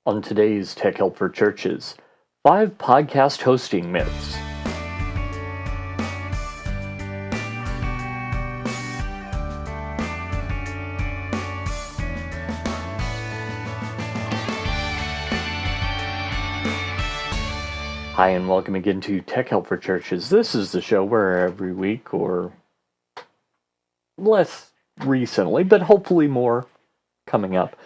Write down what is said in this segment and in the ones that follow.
On today's Tech Help for Churches, 5 podcast hosting myths. Hi, and welcome again to Tech Help for Churches. This is the show where every week, or less recently, but hopefully more coming up,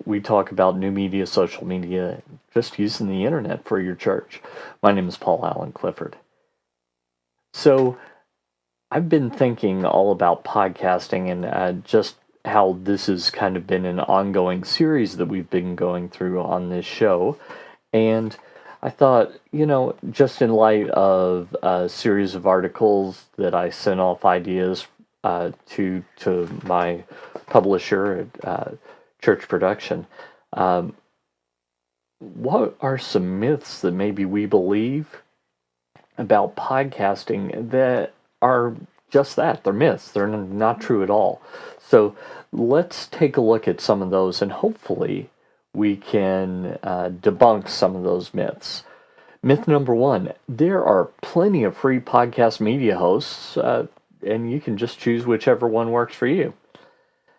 we talk about new media, social media, just using the internet for your church. My name is Paul Allen Clifford. So I've been thinking all about podcasting and just how this has kind of been an ongoing series that we've been going through on this show. And I thought, just in light of a series of articles that I sent off ideas to my publisher at Church Production, what are some myths that maybe we believe about podcasting that are just that? They're myths. They're not true at all. So let's take a look at some of those, and hopefully we can debunk some of those myths. Myth number 1, there are plenty of free podcast media hosts, and you can just choose whichever one works for you.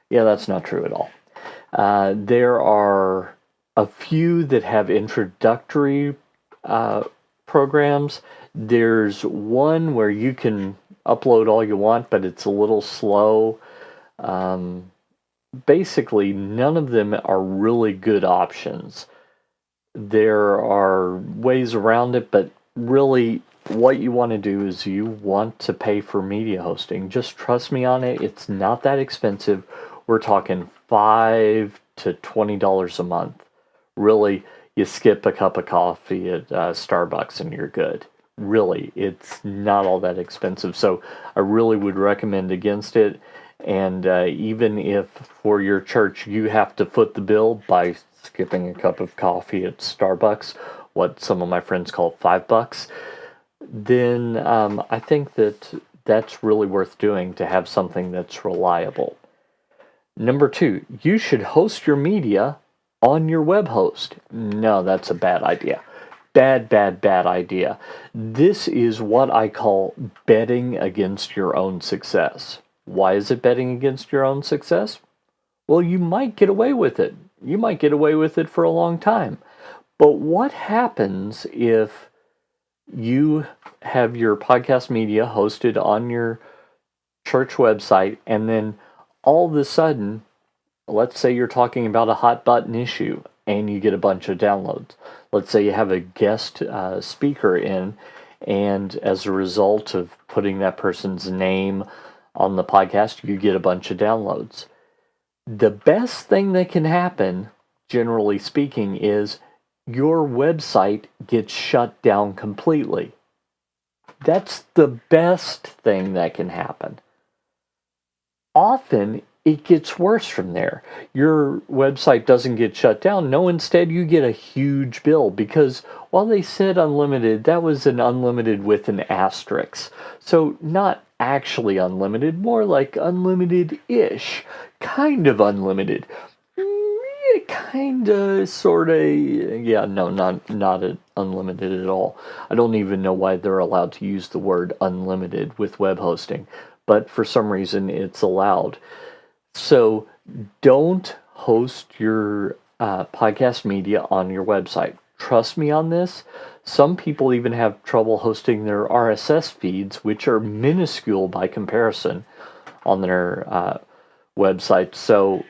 Yeah, that's not true at all. There are a few that have introductory programs. There's one where you can upload all you want, but it's a little slow. Basically, none of them are really good options. There are ways around it, but really what you want to do is you want to pay for media hosting. Just trust me on it. It's not that expensive. We're talking $5 to $20 a month. Really, you skip a cup of coffee at Starbucks and you're good. Really, it's not all that expensive. So I really would recommend against it. And even if for your church you have to foot the bill by skipping a cup of coffee at Starbucks, what some of my friends call $5, then I think that's really worth doing to have something that's reliable. Number 2, you should host your media on your web host. No, that's a bad idea. Bad idea. This is what I call betting against your own success. Why is it betting against your own success? Well, you might get away with it. You might get away with it for a long time. But what happens if you have your podcast media hosted on your church website, and then all of a sudden, let's say you're talking about a hot button issue and you get a bunch of downloads. Let's say you have a guest speaker in, and as a result of putting that person's name on the podcast, you get a bunch of downloads. The best thing that can happen, generally speaking, is your website gets shut down completely. That's the best thing that can happen. Often, it gets worse from there. Your website doesn't get shut down. No, instead you get a huge bill, because while they said unlimited, that was an unlimited with an asterisk. So not actually unlimited, more like unlimited-ish. Kind of unlimited. Kinda, sorta, yeah, no, not unlimited at all. I don't even know why they're allowed to use the word unlimited with web hosting, but for some reason it's allowed. So don't host your podcast media on your website. Trust me on this. Some people even have trouble hosting their RSS feeds, which are minuscule by comparison, on their website. So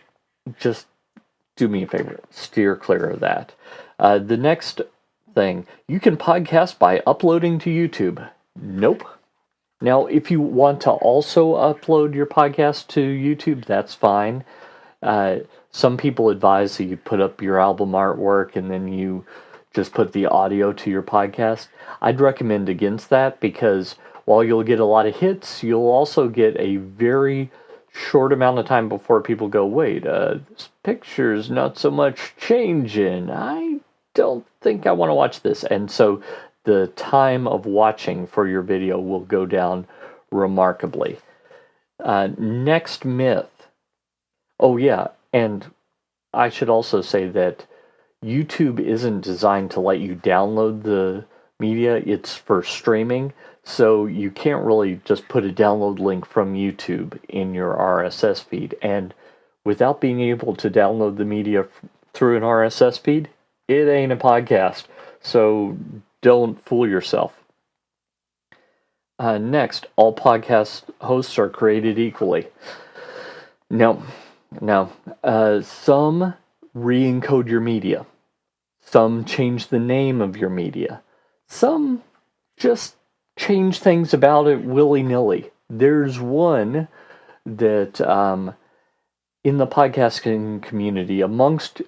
just do me a favor, steer clear of that. The next thing, you can podcast by uploading to YouTube. Nope. Now, if you want to also upload your podcast to YouTube, that's fine. Some people advise that you put up your album artwork and then you just put the audio to your podcast. I'd recommend against that, because while you'll get a lot of hits, you'll also get a very short amount of time before people go, wait, this picture's not so much changing. I don't think I want to watch this. And so the time of watching for your video will go down remarkably. Next myth. Oh yeah, and I should also say that YouTube isn't designed to let you download the media, it's for streaming, so you can't really just put a download link from YouTube in your RSS feed. And without being able to download the media through an RSS feed, it ain't a podcast. So don't fool yourself. Next, all podcast hosts are created equally. No. Some re-encode your media. Some change the name of your media. Some just change things about it willy-nilly. There's one that in the podcasting community, amongst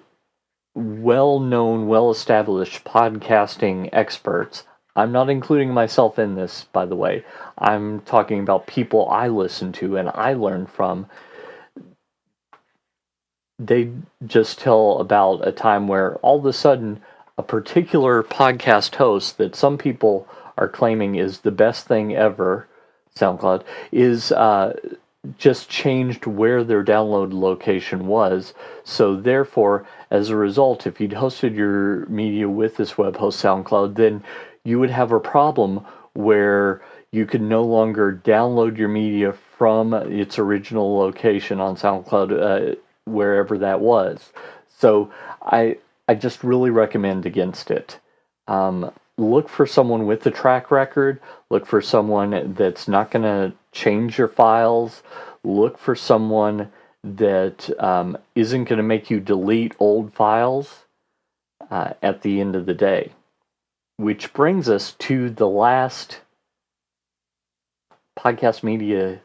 well-known, well-established podcasting experts, I'm not including myself in this, by the way. I'm talking about people I listen to and I learn from. They just tell about a time where all of a sudden a particular podcast host that some people are claiming is the best thing ever, SoundCloud, is just changed where their download location was. So therefore, as a result, if you'd hosted your media with this web host SoundCloud, then you would have a problem where you could no longer download your media from its original location on SoundCloud, wherever that was. So I just really recommend against it. Look for someone with a track record. Look for someone that's not going to change your files. Look for someone that isn't going to make you delete old files at the end of the day. Which brings us to the last podcast media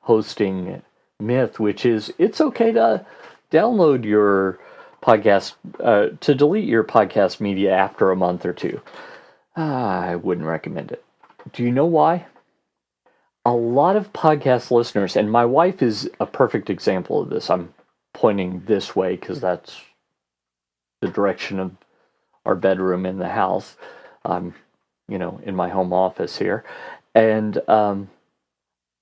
hosting myth, which is it's okay to download your podcast, to delete your podcast media after a month or two. I wouldn't recommend it. Do you know why? A lot of podcast listeners, and my wife is a perfect example of this. I'm pointing this way because that's the direction of our bedroom in the house. I'm, in my home office here. And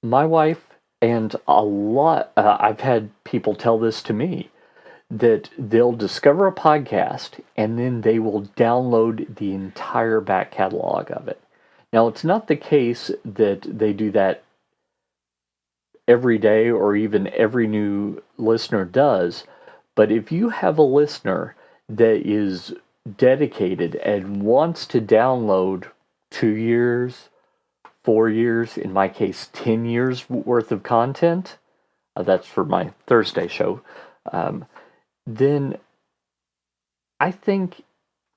my wife and a lot, I've had people tell this to me, that they'll discover a podcast and then they will download the entire back catalog of it. Now, it's not the case that they do that every day or even every new listener does, but if you have a listener that is dedicated and wants to download 2 years, 4 years, in my case, 10 years worth of content, that's for my Thursday show, then I think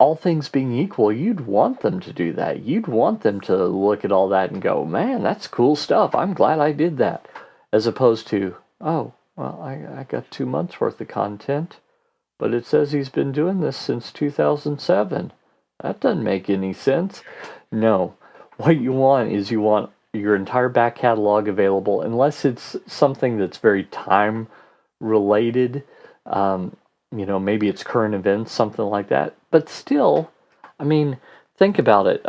all things being equal, you'd want them to do that. You'd want them to look at all that and go, man, that's cool stuff. I'm glad I did that. As opposed to, oh, well, I got 2 months worth of content, but it says he's been doing this since 2007. That doesn't make any sense. No. What you want is you want your entire back catalog available, unless it's something that's very time related. Maybe it's current events, something like that. But still, think about it.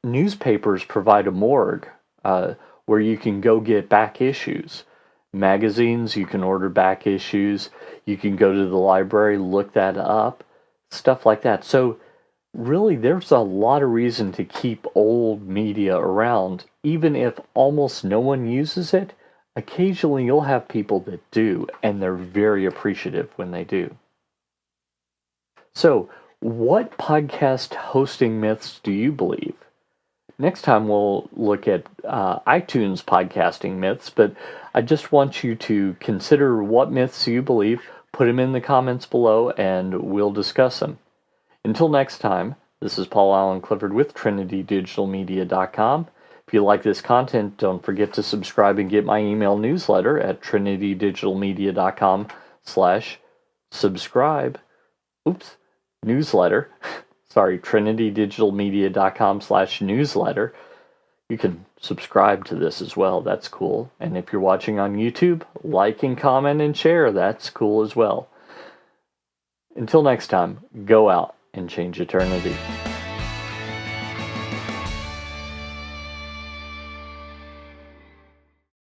Newspapers provide a morgue where you can go get back issues. Magazines, you can order back issues. You can go to the library, look that up, stuff like that. So really, there's a lot of reason to keep old media around, even if almost no one uses it. Occasionally, you'll have people that do, and they're very appreciative when they do. So, what podcast hosting myths do you believe? Next time, we'll look at iTunes podcasting myths, but I just want you to consider what myths you believe, put them in the comments below, and we'll discuss them. Until next time, this is Paul Allen Clifford with TrinityDigitalMedia.com. If you like this content, don't forget to subscribe and get my email newsletter at TrinityDigitalMedia.com/subscribe. Newsletter. Sorry, TrinityDigitalMedia.com/newsletter. You can subscribe to this as well. That's cool. And if you're watching on YouTube, like and comment and share. That's cool as well. Until next time, go out and change eternity.